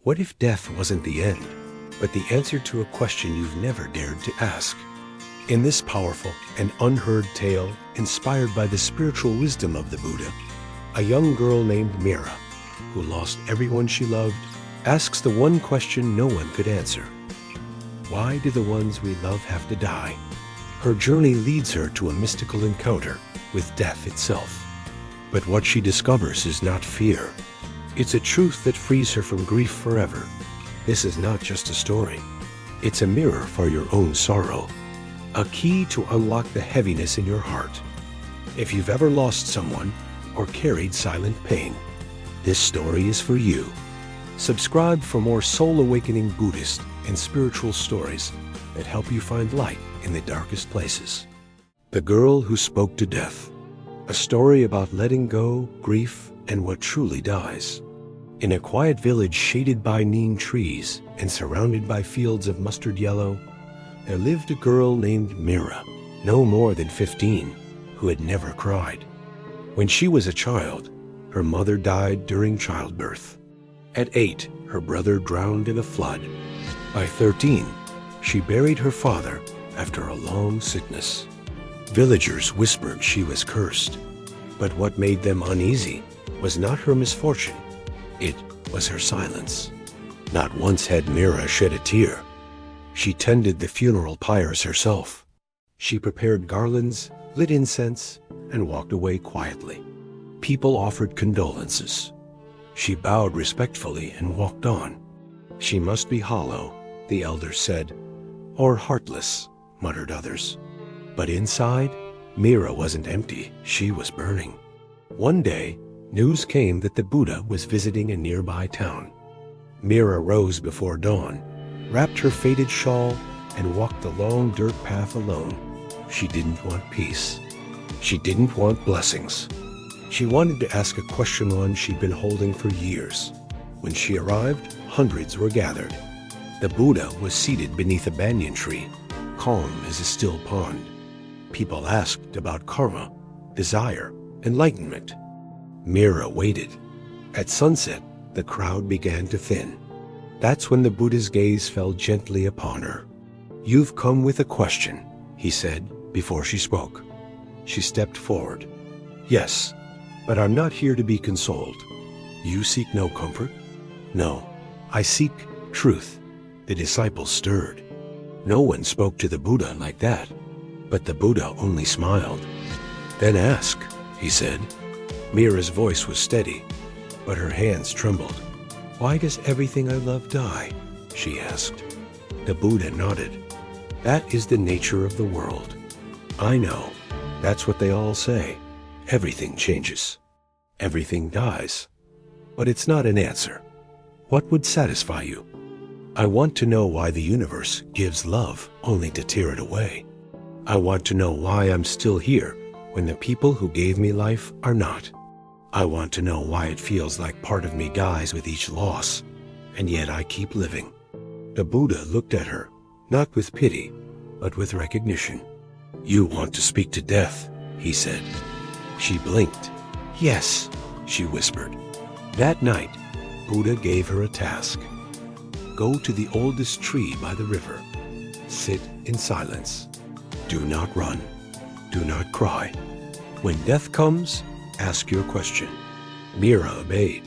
What if death wasn't the end, but the answer to a question you've never dared to ask? In this powerful and unheard tale, inspired by the spiritual wisdom of the Buddha, a young girl named Meera, who lost everyone she loved, asks the one question no one could answer. Why do the ones we love have to die? Her journey leads her to a mystical encounter with death itself. But what she discovers is not fear. It's a truth that frees her from grief forever. This is not just a story. It's a mirror for your own sorrow. A key to unlock the heaviness in your heart. If you've ever lost someone or carried silent pain, this story is for you. Subscribe for more soul-awakening Buddhist and spiritual stories that help you find light in the darkest places. The Girl Who Spoke to Death. A story about letting go, grief, and what truly dies. In a quiet village shaded by neem trees and surrounded by fields of mustard yellow, there lived a girl named Meera, no more than 15, who had never cried. When she was a child, her mother died during childbirth. At 8, her brother drowned in a flood. By 13, she buried her father after a long sickness. Villagers whispered she was cursed, but what made them uneasy was not her misfortune. It was her silence. Not once had Meera shed a tear. She tended the funeral pyres herself. She prepared garlands, lit incense, and walked away quietly. People offered condolences. She bowed respectfully and walked on. She must be hollow, the elders said, or heartless, muttered others. But inside, Meera wasn't empty, she was burning. One day, news came that the Buddha was visiting a nearby town. Meera rose before dawn, wrapped her faded shawl, and walked the long dirt path alone. She didn't want peace. She didn't want blessings. She wanted to ask a question one she'd been holding for years. When she arrived, hundreds were gathered. The Buddha was seated beneath a banyan tree, calm as a still pond. People asked about karma, desire, enlightenment. Meera waited. At sunset, the crowd began to thin. That's when the Buddha's gaze fell gently upon her. "You've come with a question," he said before she spoke. She stepped forward. "Yes, but I'm not here to be consoled. You seek no comfort?" "No, I seek truth." The disciples stirred. No one spoke to the Buddha like that, but the Buddha only smiled. "Then ask," he said. Meera's voice was steady, but her hands trembled. "Why does everything I love die?" she asked. The Buddha nodded. "That is the nature of the world." "I know. That's what they all say. Everything changes. Everything dies. But it's not an answer. What would satisfy you? I want to know why the universe gives love only to tear it away. I want to know why I'm still here when the people who gave me life are not. I want to know why it feels like part of me dies with each loss, and yet I keep living." The Buddha looked at her, not with pity, but with recognition. "You want to speak to death," he said. She blinked. "Yes," she whispered. That night, Buddha gave her a task. Go to the oldest tree by the river. Sit in silence. Do not run. Do not cry. When death comes, ask your question. Meera obeyed.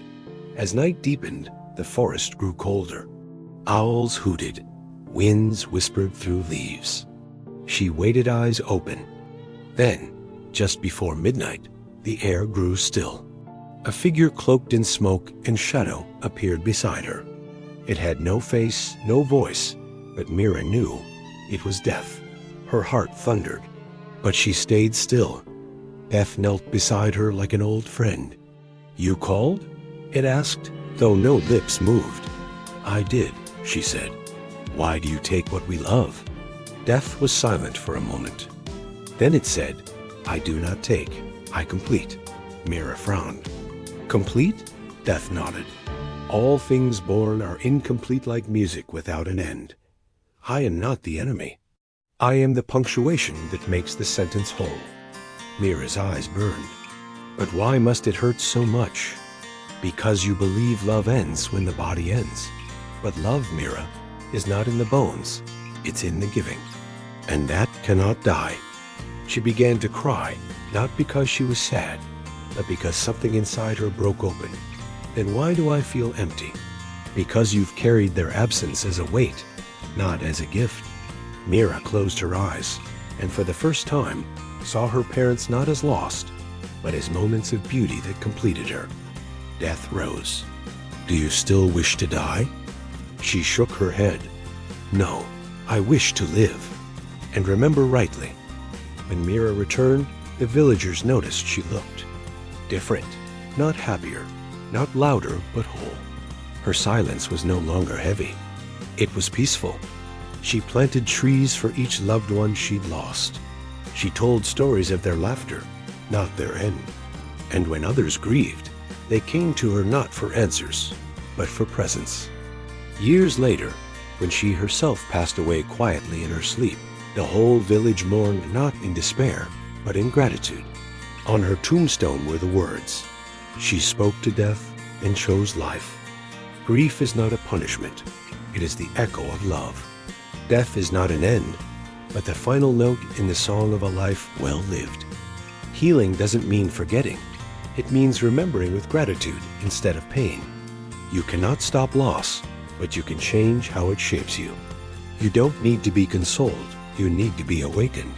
As night deepened, the forest grew colder. Owls hooted. Winds whispered through leaves. She waited, eyes open. Then, just before midnight, the air grew still. A figure cloaked in smoke and shadow appeared beside her. It had no face, no voice, but Meera knew it was death. Her heart thundered, but she stayed still. Death knelt beside her like an old friend. "You called?" it asked, though no lips moved. "I did," she said. "Why do you take what we love?" Death was silent for a moment. Then it said, "I do not take, I complete." Meera frowned. "Complete?" Death nodded. "All things born are incomplete like music without an end. I am not the enemy. I am the punctuation that makes the sentence whole." Meera's eyes burned. "But why must it hurt so much?" "Because you believe love ends when the body ends. But love, Meera, is not in the bones, it's in the giving. And that cannot die. She began to cry, not because she was sad, but because something inside her broke open. Then why do I feel empty? Because you've carried their absence as a weight, not as a gift. Meera closed her eyes, and for the first time, saw her parents not as lost, but as moments of beauty that completed her. Death rose. Do you still wish to die? She shook her head. No, I wish to live. And remember rightly. When Meera returned, the villagers noticed she looked different, not happier, not louder, but whole. Her silence was no longer heavy. It was peaceful. She planted trees for each loved one she'd lost. She told stories of their laughter, not their end. And when others grieved, they came to her not for answers, but for presence. Years later, when she herself passed away quietly in her sleep, the whole village mourned not in despair, but in gratitude. On her tombstone were the words, "She spoke to death and chose life." Grief is not a punishment. It is the echo of love. Death is not an end, but the final note in the song of a life well lived. Healing doesn't mean forgetting. It means remembering with gratitude instead of pain. You cannot stop loss, but you can change how it shapes you. You don't need to be consoled. You need to be awakened.